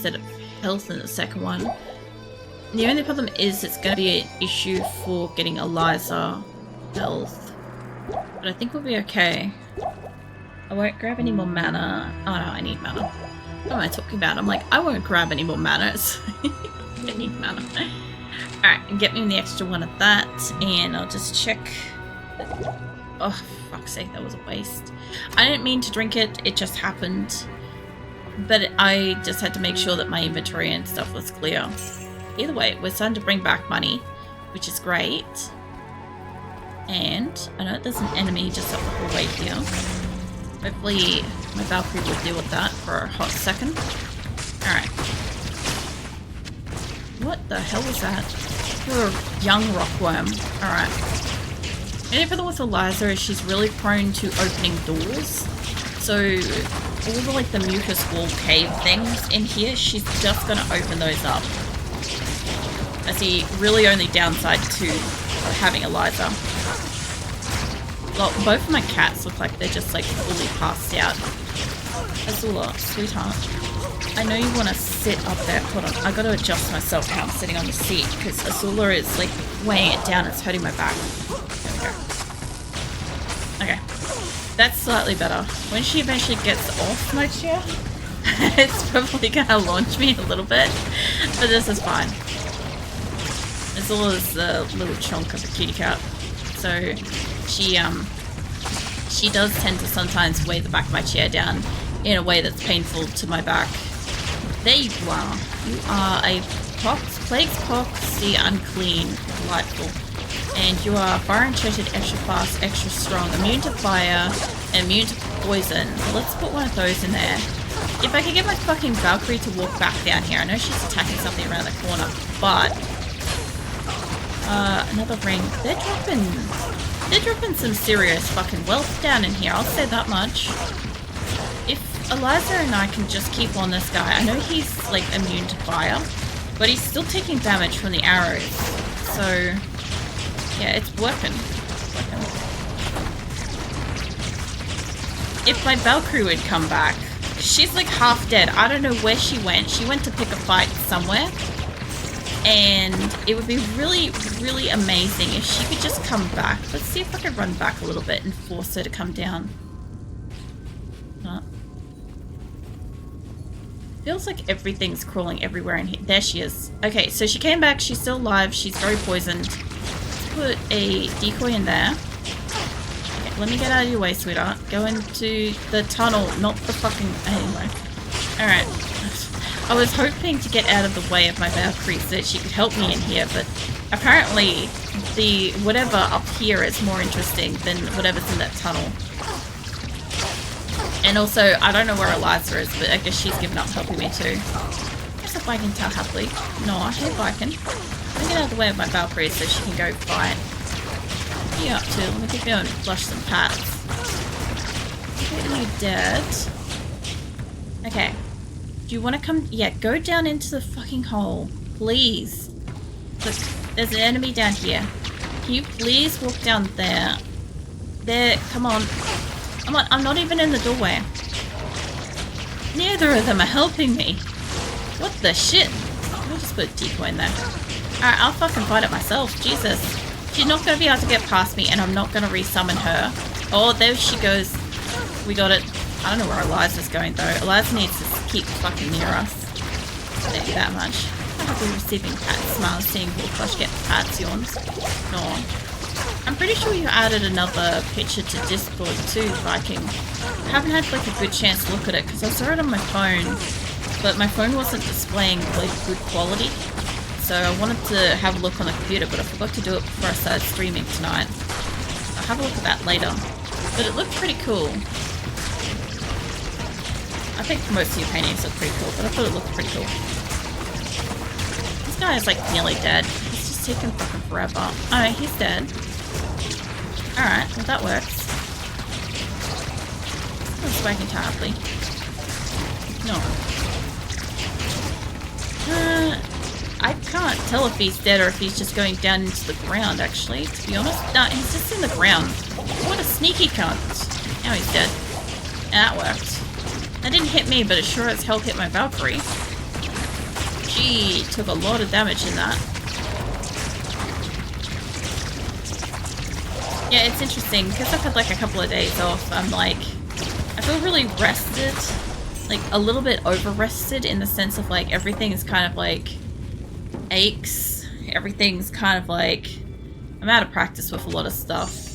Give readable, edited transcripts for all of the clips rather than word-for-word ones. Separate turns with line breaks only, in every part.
instead of health in the second one. The only problem is it's going to be an issue for getting Eliza health. But I think we'll be okay. I won't grab any more mana. Oh no, I need mana. What am I talking about? I'm like, I won't grab any more mana. I need mana. Alright, get me the extra one of that, and I'll just check. Oh, for fuck's sake, that was a waste. I didn't mean to drink it, it just happened. But I just had to make sure that my inventory and stuff was clear. Either way, we're starting to bring back money, which is great. And I know there's an enemy just up the hallway here. Hopefully my Valkyrie will deal with that for a hot second. Alright. What the hell was that? You're a young rockworm. Alright. The only problem with Eliza is she's really prone to opening doors. So all the like the mucus wall cave things in here, she's just gonna open those up. That's the really only downside to having Eliza. Well, both of my cats look like they're just like fully passed out. Azula, sweetheart. I know you want to sit up there. Hold on, I gotta adjust myself how I'm sitting on the seat because Azula is like weighing it down. It's hurting my back. Okay, that's slightly better. When she eventually gets off my chair, it's probably gonna launch me a little bit, but this is fine. Azula's a little chunk of a kitty cat, so she does tend to sometimes weigh the back of my chair down in a way that's painful to my back. There you are. You are a plague's pox, the unclean, delightful. And you are fire enchanted, extra fast, extra strong, immune to fire, and immune to poison. So let's put one of those in there. If I could get my fucking Valkyrie to walk back down here, I know she's attacking something around the corner, but another ring. They're dropping some serious fucking wealth down in here, I'll say that much. If Eliza and I can just keep on this guy, I know he's like immune to fire, but he's still taking damage from the arrows. So yeah, it's working. If my Valkyrie would come back, she's like half dead. I don't know where she went. She went to pick a fight somewhere. And it would be really, really amazing if she could just come back. Let's see if I can run back a little bit and force her to come down. Feels like everything's crawling everywhere in here. There she is. Okay, so she came back. She's still alive. She's very poisoned. Let's put a decoy in there. Okay, let me get out of your way, sweetheart. Go into the tunnel, not the fucking... Anyway. Alright. I was hoping to get out of the way of my Valkyrie so that she could help me in here, but apparently the whatever up here is more interesting than whatever's in that tunnel. And also, I don't know where Eliza is, but I guess she's given up helping me too. There's a Viking tail happily. No, I hate Viking. Let me get out of the way of my Valkyrie so she can go fight. What are you up to? Let me give you and flush some pats. Okay, you dead. Okay. Do you want to come? Yeah, go down into the fucking hole. Please. Look, there's an enemy down here. Can you please walk down there? There, come on. I'm not even in the doorway. Neither of them are helping me. What the shit? I'll just put a decoy in there. Alright, I'll fucking fight it myself. Jesus. She's not going to be able to get past me, and I'm not going to resummon her. Oh, there she goes. We got it. I don't know where Eliza's going, though. Eliza needs to keep fucking near us. Thank you that much. I'll be receiving pat smiles, seeing Wolflush get pats yawns. No. I'm pretty sure you added another picture to Discord too, Viking. I haven't had like a good chance to look at it because I saw it on my phone, but my phone wasn't displaying like good quality. So I wanted to have a look on the computer, but I forgot to do it before I started streaming tonight. I'll have a look at that later. But it looked pretty cool. I think most of your paintings look pretty cool, but I thought it looked pretty cool. This guy is like nearly dead. He's just taking fucking forever. Oh, he's dead. Alright, well that works. Let's whack him terribly. No. I can't tell if he's dead or if he's just going down into the ground, actually, to be honest. No, he's just in the ground. What a sneaky cunt. Now he's dead. And that worked. That didn't hit me, but it sure as hell hit my Valkyrie. She took a lot of damage in that. Yeah, it's interesting, because I've had like a couple of days off, I'm like, I feel really rested, like a little bit over-rested in the sense of like everything is kind of like aches, everything's kind of like, I'm out of practice with a lot of stuff.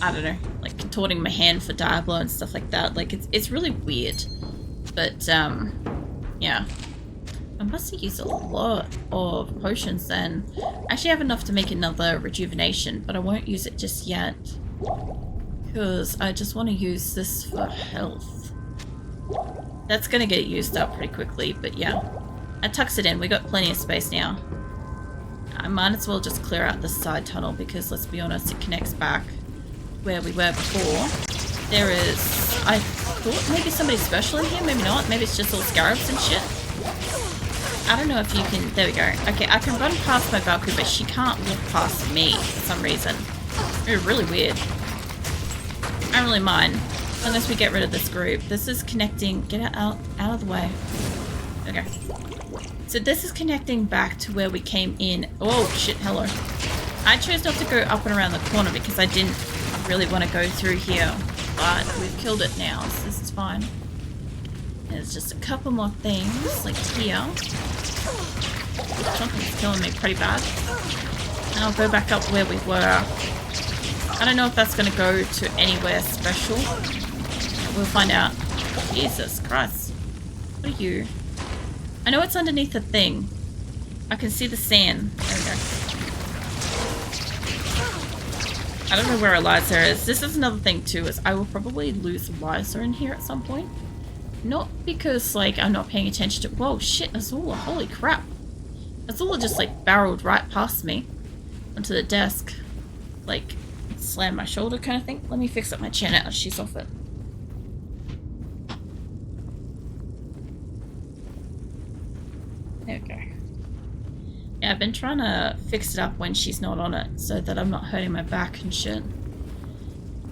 I don't know, like contorting my hand for Diablo and stuff like that, like it's really weird, but yeah. I must have used a lot of potions then. I actually have enough to make another rejuvenation, but I won't use it just yet. Because I just want to use this for health. That's going to get used up pretty quickly, but yeah. I tucks it in. We got plenty of space now. I might as well just clear out this side tunnel because, let's be honest, it connects back where we were before. There is... I thought maybe somebody special in here, maybe not. Maybe it's just all scarabs and shit. I don't know if you can... There we go. Okay, I can run past my Valkyrie, but she can't walk past me for some reason. It's really weird. I don't really mind. As long as we get rid of this group. This is connecting... Get it out of the way. Okay. So this is connecting back to where we came in. Oh, shit, hello. I chose not to go up and around the corner because I didn't really want to go through here. But we've killed it now, so this is fine. There's just a couple more things, like here. Something's killing me pretty bad. And I'll go back up where we were. I don't know if that's going to go to anywhere special. We'll find out. Jesus Christ. What are you? I know it's underneath the thing. I can see the sand. There we go. I don't know where Eliza is. This is another thing too, is I will probably lose Eliza in here at some point. Not because, like, I'm not paying attention to... Whoa, shit, Azula, holy crap. Azula just, like, barreled right past me onto the desk. Like, slammed my shoulder kind of thing. Let me fix up my chair now. She's off it. There we go. Yeah, I've been trying to fix it up when she's not on it so that I'm not hurting my back and shit.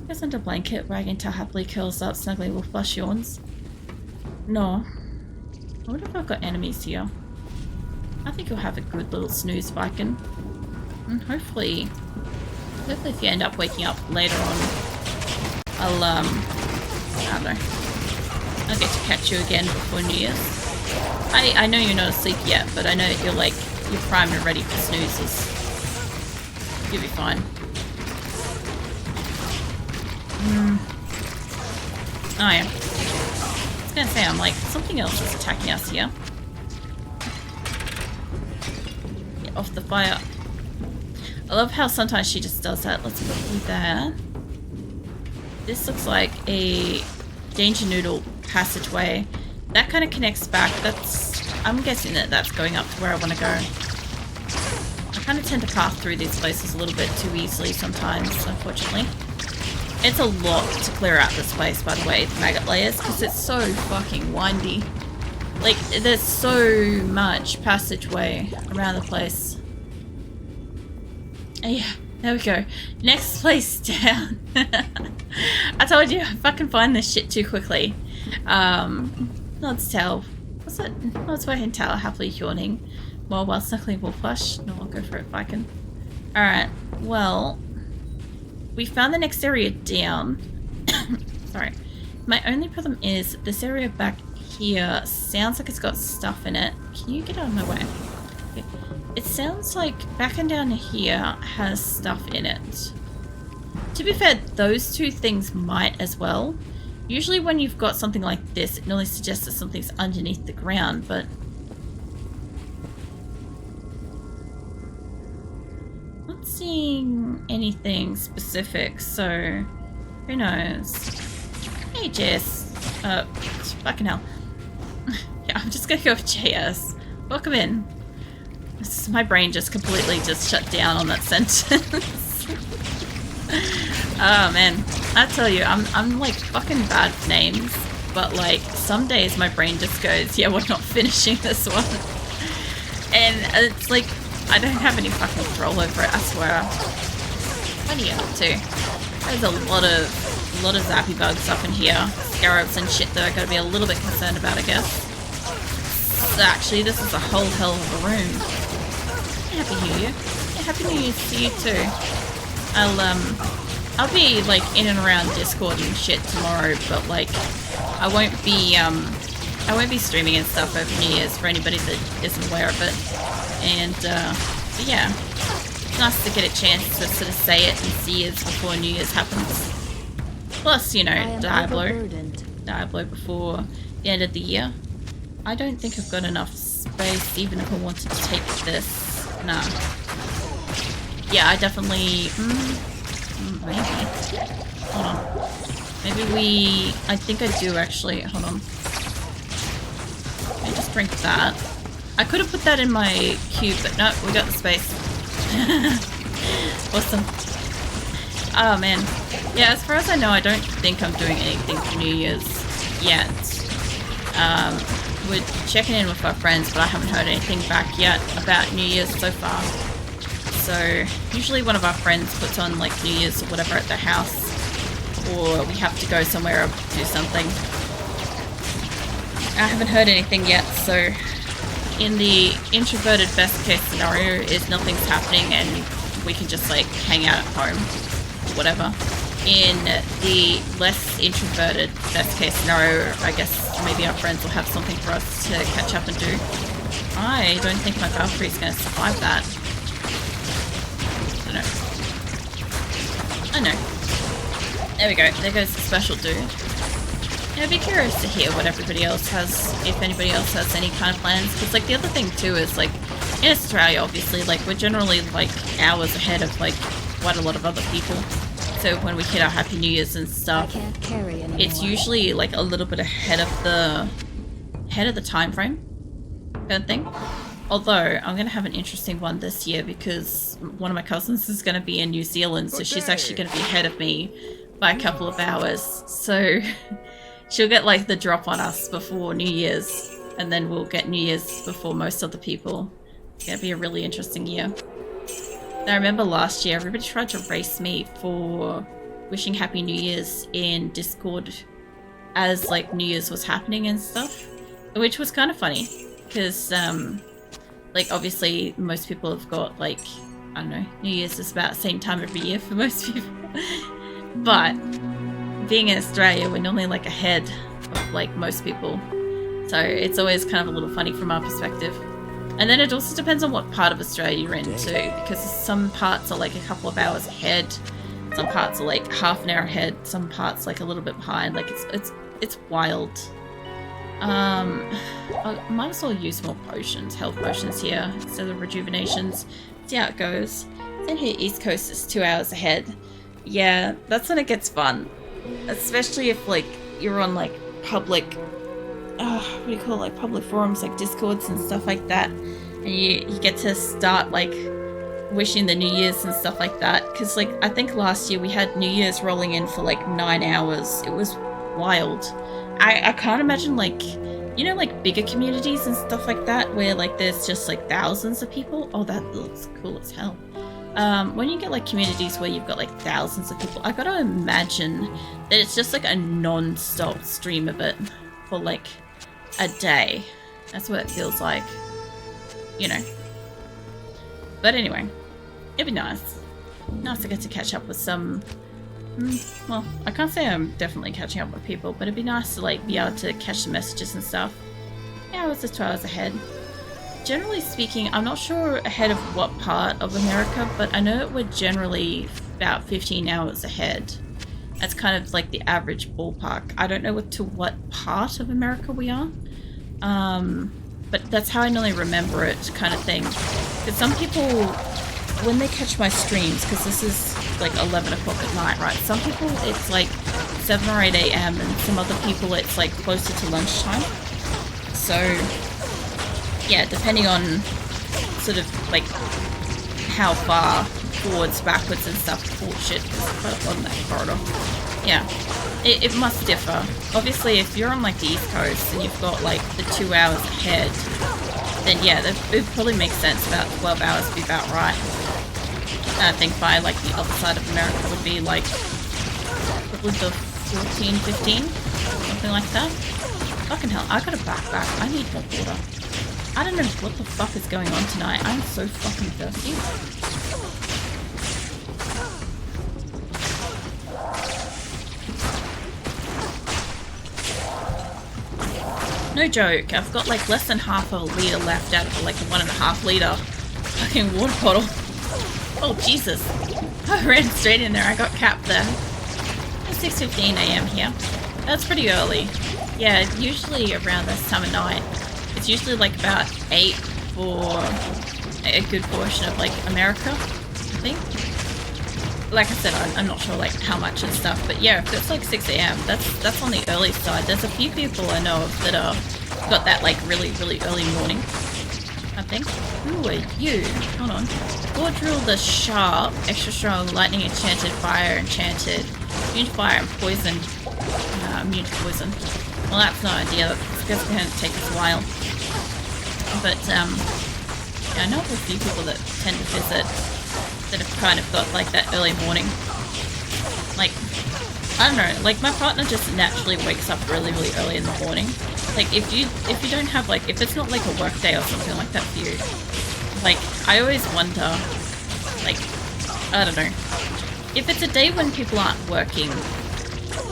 Goes under blanket, wagging tail happily curls up, snuggling with flush yawns. No. I wonder if I've got enemies here. I think you'll have a good little snooze, Viking. And hopefully if you end up waking up later on, I'll, I don't know. I'll get to catch you again before New Year's. I know you're not asleep yet, but I know that you're like, you're primed and ready for snoozes. You'll be fine. Oh yeah. I was gonna say, I'm like, something else is attacking us here. Get off the fire. I love how sometimes she just does that. Let's put you there. This looks like a Danger Noodle passageway. That kind of connects back. I'm guessing that that's going up to where I want to go. I kind of tend to pass through these places a little bit too easily sometimes, unfortunately. It's a lot to clear out this place, by the way, the Maggot layers, because it's so fucking windy. Like, there's so much passageway around the place. And yeah, there we go. Next place down. I told you, I fucking find this shit too quickly. Nod's tail. What's it? Nod's wagging tail, happily yawning. More while snuggling wolf flesh. No, I'll go for it if I can. Alright, well, we found the next area down. Sorry. My only problem is this area back here sounds like it's got stuff in it. Can you get out of my way? Okay. It sounds like back and down here has stuff in it. To be fair, those two things might as well. Usually when you've got something like this, it normally suggests that something's underneath the ground, but... not seeing anything specific, so... who knows? Hey, Jess. Fucking hell. Yeah, I'm just gonna go with JS. Welcome in. My brain just completely just shut down on that sentence. Oh man, I tell you, I'm like fucking bad with names, but like some days my brain just goes, yeah, we're not finishing this one. And it's like, I don't have any fucking control over it, I swear. What are you up to? There's a lot of zappy bugs up in here. Scarabs and shit that I gotta be a little bit concerned about, I guess. Actually, this is a whole hell of a room. Happy New Year. Yeah, Happy New Year to you too. I'll be like in and around Discord and shit tomorrow, but like I won't be streaming and stuff over New Year's for anybody that isn't aware of it. And so yeah, it's nice to get a chance to sort of say it and see it before New Year's happens. Plus, you know, Diablo before the end of the year. I don't think I've got enough space, even if I wanted to take this. Nah. Yeah, I definitely... maybe. Hold on. Maybe I think I do actually. Hold on. Let me just drink that. I could have put that in my cube, but no, we got the space. Awesome. Oh man. Yeah, as far as I know, I don't think I'm doing anything for New Year's yet. We're checking in with our friends, but I haven't heard anything back yet about New Year's so far. So usually one of our friends puts on like New Year's or whatever at their house, or we have to go somewhere or do something. I haven't heard anything yet, so in the introverted best case scenario is nothing's happening and we can just like hang out at home, whatever. In the less introverted best case scenario, I guess maybe our friends will have something for us to catch up and do. I don't think my Valkyrie's going to survive that. I know. There we go. There goes the special dude. Yeah, I'd be curious to hear what everybody else has, if anybody else has any kind of plans. Because, like, the other thing, too, is, like, in Australia, obviously, like, we're generally, like, hours ahead of, like, quite a lot of other people. So when we hit our Happy New Year's and stuff, it's usually, like, a little bit ahead of the time frame kind of thing. Although, I'm going to have an interesting one this year because one of my cousins is going to be in New Zealand, so she's actually going to be ahead of me by a couple of hours. So she'll get like the drop on us before New Year's, and then we'll get New Year's before most other people. It's going to be a really interesting year. I remember last year, everybody tried to race me for wishing Happy New Year's in Discord as like New Year's was happening and stuff, which was kind of funny because like, obviously, most people have got, like, I don't know, New Year's is about the same time every year for most people. But, being in Australia, we're normally, like, ahead of, like, most people. So, it's always kind of a little funny from our perspective. And then it also depends on what part of Australia you're in, too. Because some parts are, like, a couple of hours ahead. Some parts are, like, half an hour ahead. Some parts, like, a little bit behind. Like, it's wild. I might as well use more potions, health potions here, instead of rejuvenations. See how it goes. Then here, East Coast is 2 hours ahead. Yeah, that's when it gets fun. Especially if, like, you're on, like, public, what do you call it, like, public forums, like Discords and stuff like that. And you get to start, like, wishing the New Year's and stuff like that. Because, like, I think last year we had New Year's rolling in for, like, 9 hours. It was wild. I can't imagine, like, you know, like, bigger communities and stuff like that, where, like, there's just, like, thousands of people. Oh, that looks cool as hell. When you get, like, communities where you've got, like, thousands of people, I gotta imagine that it's just, like, a non-stop stream of it for, like, a day. That's what it feels like. You know. But anyway, it'd be nice. Nice to get to catch up with some... well, I can't say I'm definitely catching up with people, but it'd be nice to like be able to catch the messages and stuff. Yeah, I was just 2 hours ahead. Generally speaking, I'm not sure ahead of what part of America, but I know we're generally about 15 hours ahead. That's kind of like the average ballpark. I don't know to what part of America we are, but that's how I normally remember it, kind of thing. Because some people, when they catch my streams, because this is like 11 o'clock at night, right? Some people it's like 7 or 8 a.m. and some other people it's like closer to lunchtime. So yeah, depending on sort of like how far forwards, backwards and stuff. Oh shit, there's quite a lot in that corridor. Yeah, it must differ. Obviously, if you're on like the East Coast and you've got like the 2 hours ahead, then yeah, it probably makes sense. About 12 hours would be about right. I think by like the other side of America would be like probably the 14, 15, something like that. Fucking hell, I got a backpack. I need more water. I don't know what the fuck is going on tonight. I'm so fucking thirsty. No joke, I've got like less than half of a litre left out of like a 1.5 litre fucking water bottle. Oh Jesus. I ran straight in there, I got capped there. It's 6:15 AM here. That's pretty early. Yeah, usually around this time of night. It's usually like about 8 for a good portion of like America, I think. Like I said, I'm not sure like how much and stuff, but yeah, if it's like 6 AM, that's on the early side. There's a few people I know of that are got that like really early morning, I think. Who are you? Hold on. Gaudriel the Sharp, extra strong, lightning enchanted, fire enchanted, immune to fire and poison. Immune to poison. Well, that's no idea. That's going to take us a while. But yeah, I know of a few people that tend to visit that have kind of got like that early morning. Like, I don't know, like my partner just naturally wakes up really early in the morning. Like if you don't have like, if it's not like a work day or something like that for you, like I always wonder, like, I don't know, if it's a day when people aren't working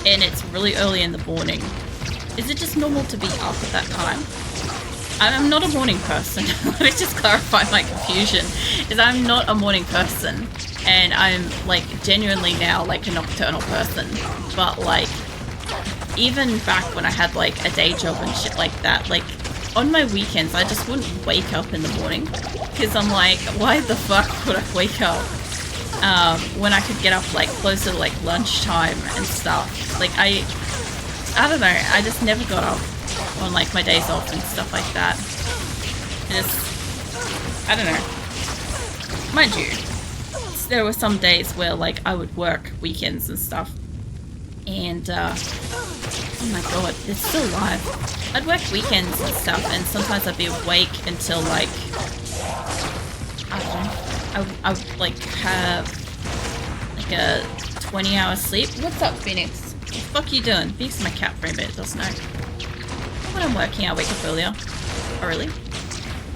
and it's really early in the morning, is it just normal to be up at that time? I'm not a morning person. Let me just clarify my confusion. Is I'm not a morning person, and I'm like genuinely now like a nocturnal person. But like, even back when I had like a day job and shit like that, like on my weekends I just wouldn't wake up in the morning because I'm like, why the fuck would I wake up when I could get up like closer to like lunchtime and stuff? Like I don't know. I just never got up on like my days off and stuff like that. I don't know. Mind you, there were some days where like I would work weekends and stuff, and oh my god, it's still live. I'd work weekends and stuff, and sometimes I'd be awake until like, I don't know, I would like have like a 20-hour sleep. What's up, Phoenix? What the fuck are you doing? Phoenix is my cat for a bit, doesn't know. When I'm working, I wake up earlier. Oh, really?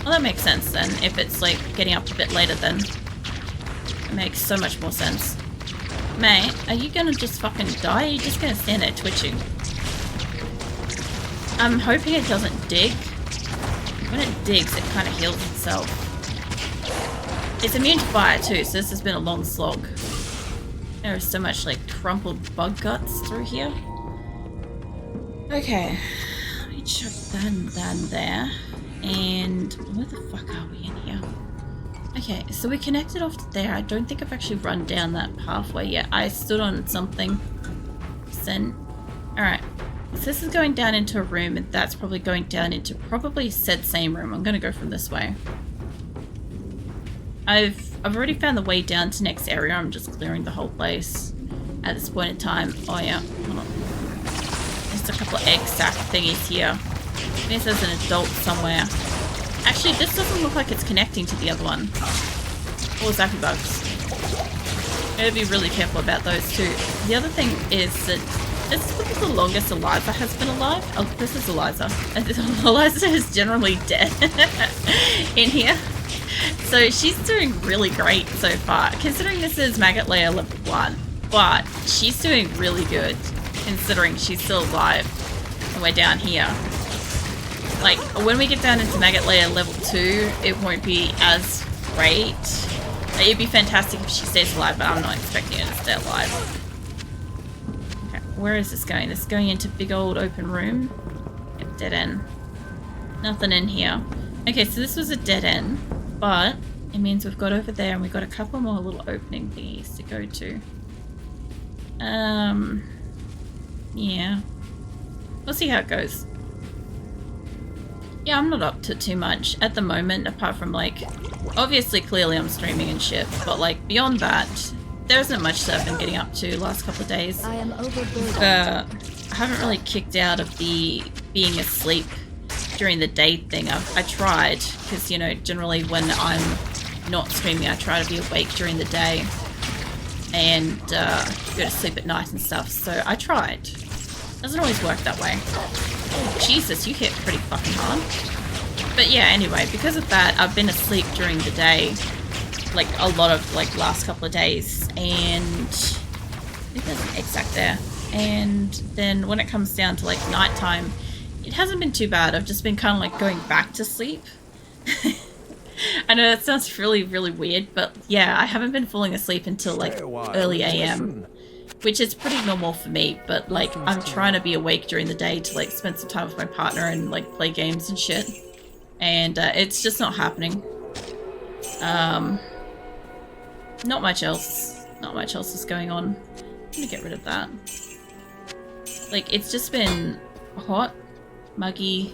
Well, that makes sense then. If it's like getting up a bit later, then it makes so much more sense. Mate, are you gonna just fucking die? Or are you just gonna stand there twitching? I'm hoping it doesn't dig. When it digs, it kind of heals itself. It's immune to fire too, so this has been a long slog. There is so much like crumpled bug guts through here. Okay. Chuck that there. And where the fuck are we in here? Okay, so we connected off to there. I don't think I've actually run down that pathway yet. I stood on something. Alright. So this is going down into a room, and that's probably going down into probably said same room. I'm gonna go from this way. I've already found the way down to next area. I'm just clearing the whole place at this point in time. Oh yeah, hold on. A couple of egg sack thingies here. This is an adult somewhere. Actually, this doesn't look like it's connecting to the other one. Or zappy bugs. Gotta be really careful about those too. The other thing is that this is the longest Eliza has been alive. Oh, this is Eliza. Eliza is generally dead in here. So she's doing really great so far. Considering this is Maggot Lair level 1. But she's doing really good, considering she's still alive and we're down here. Like, when we get down into Maggot Lair level 2, it won't be as great. It'd be fantastic if she stays alive, but I'm not expecting her to stay alive. Okay, where is this going? This is going into big old open room. Yep, dead end. Nothing in here. Okay, so this was a dead end, but it means we've got over there and we've got a couple more little opening thingies to go to. Yeah. We'll see how it goes. Yeah, I'm not up to too much at the moment, apart from like, obviously clearly I'm streaming and shit, but like beyond that, there isn't much that I've been getting up to the last couple of days.
I am overburdened.
I haven't really kicked out of the being asleep during the day thing. I tried, because you know, generally when I'm not streaming, I try to be awake during the day and go to sleep at night and stuff, so I tried. Doesn't always work that way. Oh Jesus, you hit pretty fucking hard. But yeah, anyway, because of that, I've been asleep during the day, like a lot of like last couple of days, and I think there's an exact there. And then when it comes down to like nighttime, it hasn't been too bad. I've just been kind of like going back to sleep. I know that sounds really, really weird, but yeah, I haven't been falling asleep until like early AM, which is pretty normal for me, but like I'm trying to be awake during the day to like spend some time with my partner and like play games and shit. And it's just not happening. Not much else. Not much else is going on. I'm gonna get rid of that. Like, it's just been hot, muggy.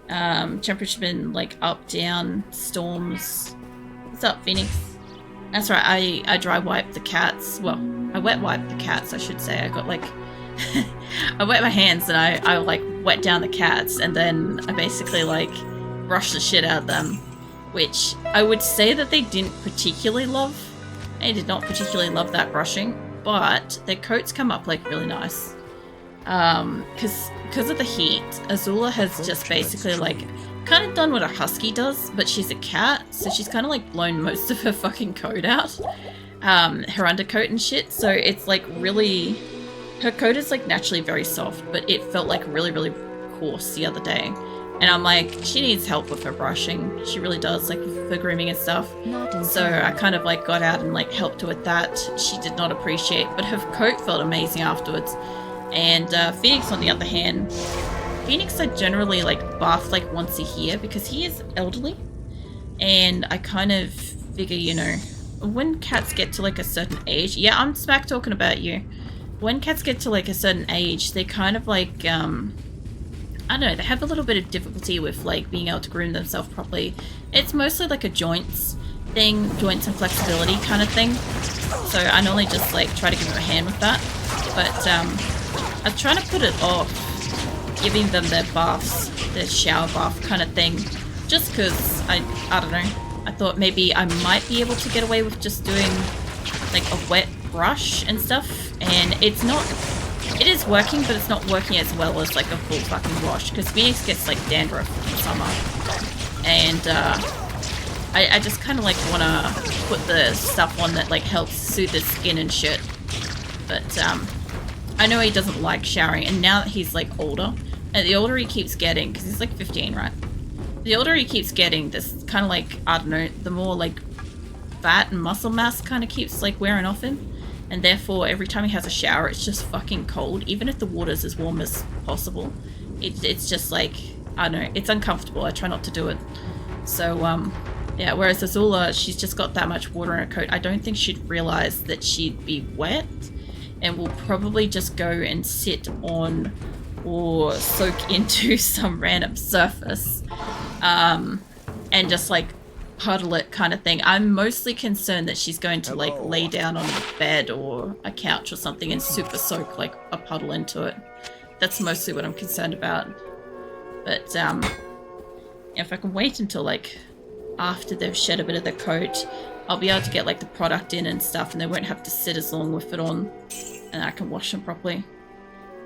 Temperature's been like up, down, storms. What's up, Phoenix? That's right, I dry wiped the cats. Well, I wet wiped the cats, I should say. I got like... I wet my hands and I like wet down the cats, and then I basically like brushed the shit out of them, which I would say that they didn't particularly love. They did not particularly love that brushing, but their coats come up like really nice. Because of the heat, Azula has just basically like kind of done what a husky does, but she's a cat, so she's kind of like blown most of her fucking coat out, her undercoat and shit. So it's like really, her coat is like naturally very soft, but it felt like really, really coarse the other day. And I'm like, she needs help with her brushing. She really does, like with her grooming and stuff. So I kind of like got out and like helped her with that. She did not appreciate, but her coat felt amazing afterwards. And Phoenix, on the other hand, Phoenix I generally like bath like once a year because he is elderly. And I kind of figure, you know, when cats get to like a certain age, yeah, I'm smack talking about you. When cats get to like a certain age, they kind of like, I don't know, they have a little bit of difficulty with like being able to groom themselves properly. It's mostly like a joints thing, joints and flexibility kind of thing. So I normally just like try to give them a hand with that. But I'm trying to put it off giving them their baths, their shower bath kind of thing, just because I don't know, I thought maybe I might be able to get away with just doing like a wet brush and stuff, and it's not, it is working, but it's not working as well as like a full fucking wash, because Phoenix gets like dandruff in the summer, and I just kind of like want to put the stuff on that like helps soothe his skin and shit. But I know he doesn't like showering, and now that he's like older, and the older he keeps getting, because he's like 15, right? The older he keeps getting, this kind of like, I don't know, the more like fat and muscle mass kind of keeps like wearing off him, and therefore every time he has a shower it's just fucking cold, even if the water's as warm as possible. It's just like, I don't know, it's uncomfortable. I try not to do it. So yeah, whereas Azula, she's just got that much water in her coat, I don't think she'd realize that she'd be wet, and will probably just go and sit on or soak into some random surface and just like puddle it kind of thing. I'm mostly concerned that she's going to like lay down on the bed or a couch or something and super soak like a puddle into it. That's mostly what I'm concerned about. But if I can wait until like after they've shed a bit of the coat, I'll be able to get like the product in and stuff, and they won't have to sit as long with it on, and I can wash them properly.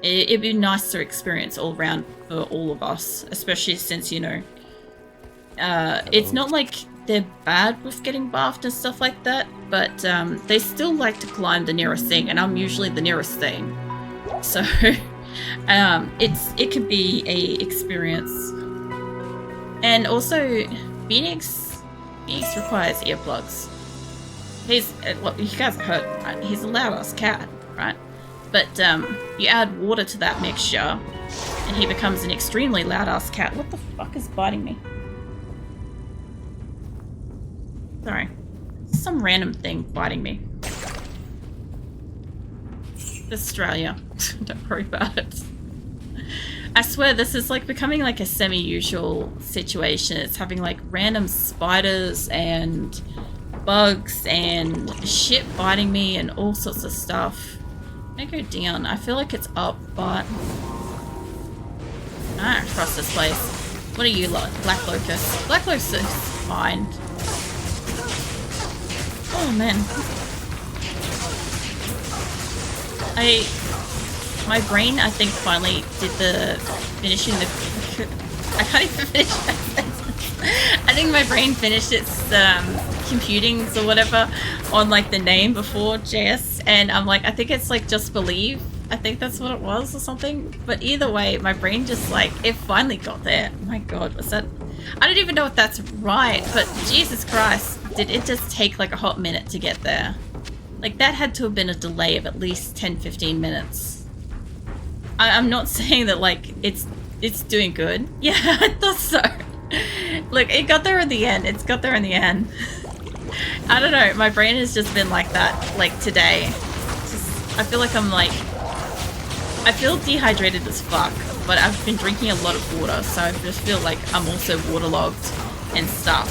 It'd be a nicer experience all around for all of us, especially since, you know, it's not like they're bad with getting bathed and stuff like that, but they still like to climb the nearest thing, and I'm usually the nearest thing. So it could be a experience. And also, Phoenix requires earplugs. He's, well, you guys have heard, right? He's a loud-ass cat, right? But you add water to that mixture, and he becomes an extremely loud-ass cat. What the fuck is biting me? Sorry. Some random thing biting me. Australia. Don't worry about it. I swear this is like becoming like a semi-usual situation. It's having like random spiders and bugs and shit biting me and all sorts of stuff. I go down. I feel like it's up, but I don't trust this place. What are you like? Black Locust. Black Locust is fine. Oh man. My brain, I think, finally did the finishing the... I can't even finish that sentence. I think my brain finished its computings or whatever on like the name before JS, and I'm like, I think it's like Just Believe. I think that's what it was or something. But either way, my brain just like, it finally got there. My god, was that... I don't even know if that's right, but Jesus Christ, did it just take like a hot minute to get there? Like that had to have been a delay of at least 10-15 minutes. I'm not saying that like it's doing good. Yeah, I thought so. Look, it got there in the end. It's got there in the end. I don't know, my brain has just been like that, like today. I feel like I'm like... I feel dehydrated as fuck, but I've been drinking a lot of water, so I just feel like I'm also waterlogged and stuff.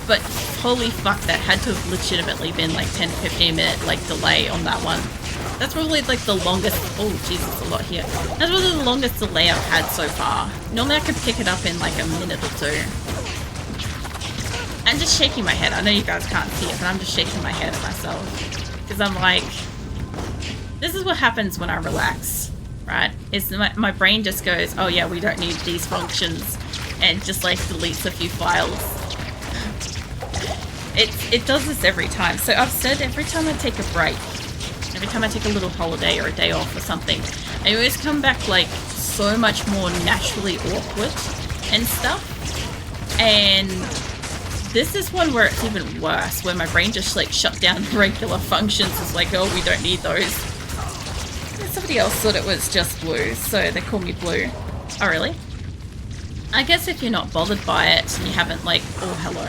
But holy fuck, that had to have legitimately been like 10-15 minute like delay on that one. That's probably like the longest... Oh Jesus, a lot here. That's probably the longest delay I've had so far. Normally I could pick it up in like a minute or two. I'm just shaking my head. I know you guys can't see it, but I'm just shaking my head at myself. Because I'm like... This is what happens when I relax. Right? It's my brain just goes, oh yeah, we don't need these functions, and just like deletes a few files. It does this every time. So I've said every time I take a break, every time I take a little holiday or a day off or something, I always come back like so much more naturally awkward and stuff. And this is one where it's even worse, where my brain just like shut down regular functions. It's like, oh, we don't need those. Somebody else thought it was just blue, so they call me blue. Oh, really? I guess if you're not bothered by it and you haven't like... Oh, hello.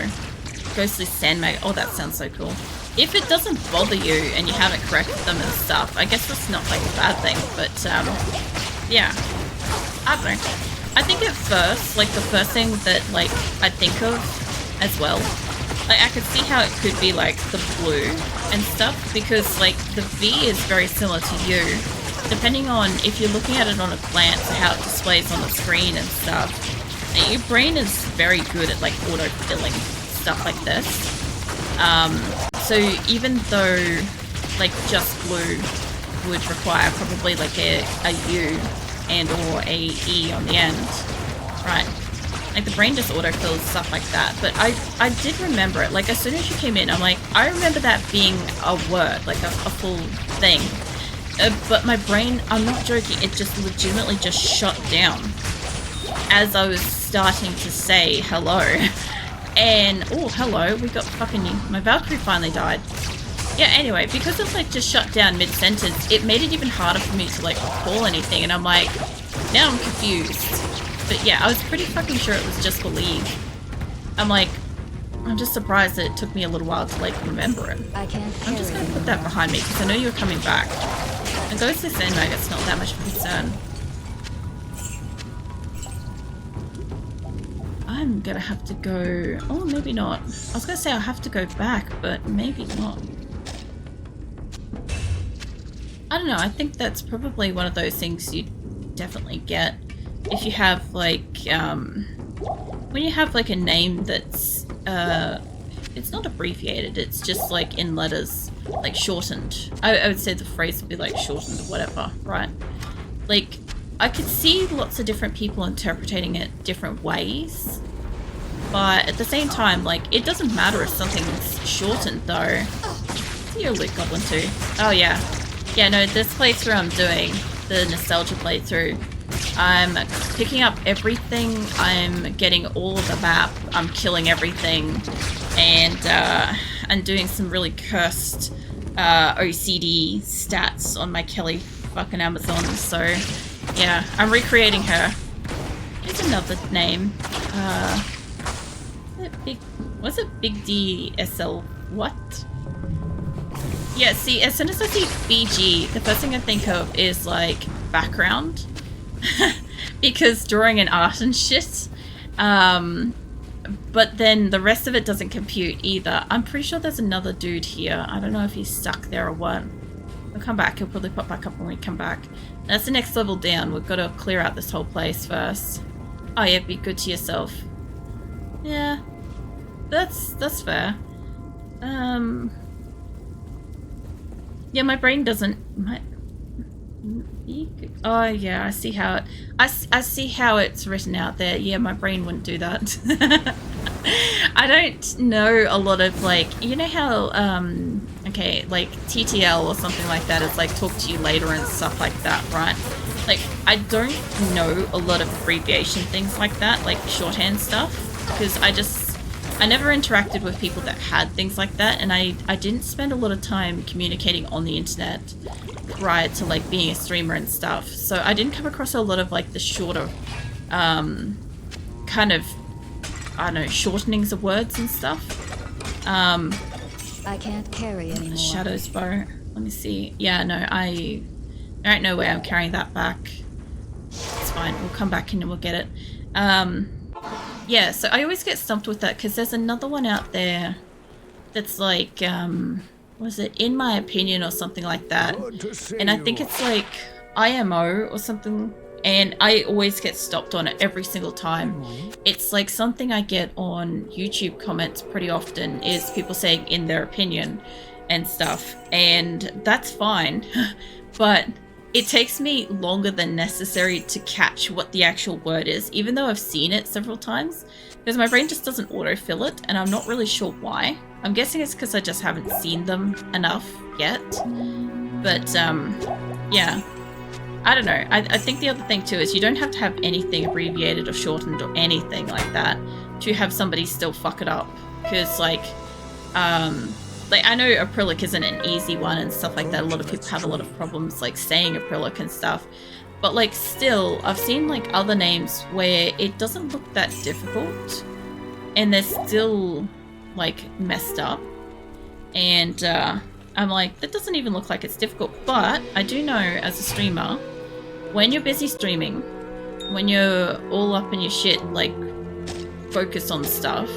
Ghostly Sand Maggot. Oh, that sounds so cool. If it doesn't bother you and you haven't corrected them and stuff, I guess that's not like a bad thing, but yeah. I don't know. I think at first, like the first thing that like I think of as well, like I could see how it could be like the blue and stuff, because like the V is very similar to you. Depending on if you're looking at it on a glance, how it displays on the screen and stuff, and your brain is very good at like auto-filling stuff like this. So even though like just blue would require probably like a U and or a E on the end, right? Like the brain just autofills stuff like that. But I did remember it. Like as soon as you came in, I'm like, I remember that being a word, like a full thing. But my brain, I'm not joking, it just legitimately just shut down as I was starting to say hello. And, oh, hello, we got fucking... My Valkyrie finally died. Yeah, anyway, because it's like just shut down mid-sentence, it made it even harder for me to like recall anything, and I'm like, now I'm confused. But yeah, I was pretty fucking sure it was Just Believe. I'm like, I'm just surprised that it took me a little while to like remember it. I'm just gonna put that behind me because I know you're coming back. And Ghostly Sand Maggot's not that much of a concern. I'm gonna have to go... Oh, maybe not. I was gonna say I'll have to go back, but maybe not. I don't know, I think that's probably one of those things you definitely get if you have like, when you have like a name that's, it's not abbreviated, it's just like in letters, like shortened. I would say the phrase would be like shortened or whatever, right? Like, I could see lots of different people interpreting it different ways, but at the same time, like, it doesn't matter if something's shortened though. You're a Loot Goblin too. Oh yeah. Yeah, no, this playthrough I'm doing, the nostalgia playthrough, I'm picking up everything, I'm getting all of the map, I'm killing everything, and I'm doing some really cursed OCD stats on my Kelly fucking Amazon, so yeah, I'm recreating her. Here's another name. Was it Big DSL? What? Yeah, see, as soon as I see BG, the first thing I think of is like background. Because drawing and art and shit. But then the rest of it doesn't compute either. I'm pretty sure there's another dude here. I don't know if he's stuck there or what. He'll come back. He'll probably pop back up when we come back. That's the next level down. We've got to clear out this whole place first. Oh yeah, be good to yourself. Yeah. That's fair. Yeah, my brain doesn't... Oh yeah, I see how it. I see how it's written out there. Yeah, my brain wouldn't do that. I don't know a lot of like, you know how okay, like TTL or something like that is like talk to you later and stuff like that, right? Like I don't know a lot of abbreviation things like that, like shorthand stuff, because I never interacted with people that had things like that, and I didn't spend a lot of time communicating on the internet prior to like being a streamer and stuff, so I didn't come across a lot of like the shorter kind of, I don't know, shortenings of words and stuff.
I can't carry anymore.
Shadow's bow. Let me see. Yeah, no, I don't know where I'm carrying that back. It's fine, we'll come back and we'll get it. Yeah, so I always get stumped with that because there's another one out there that's like, was it In My Opinion or something like that? And I think it's like IMO or something, and I always get stopped on it every single time. It's like something I get on YouTube comments pretty often is people saying in their opinion and stuff, and that's fine, but it takes me longer than necessary to catch what the actual word is, even though I've seen it several times, because my brain just doesn't autofill it, and I'm not really sure why. I'm guessing it's because I just haven't seen them enough yet. But, yeah. I don't know. I think the other thing too is you don't have to have anything abbreviated or shortened or anything like that to have somebody still fuck it up. Because, like I know acrylic isn't an easy one and stuff like that. A lot of people have a lot of problems like saying acrylic and stuff. But like still, I've seen like other names where it doesn't look that difficult and they're still like messed up. And I'm like, that doesn't even look like it's difficult. But I do know as a streamer, when you're busy streaming, when you're all up in your shit, like focused on stuff,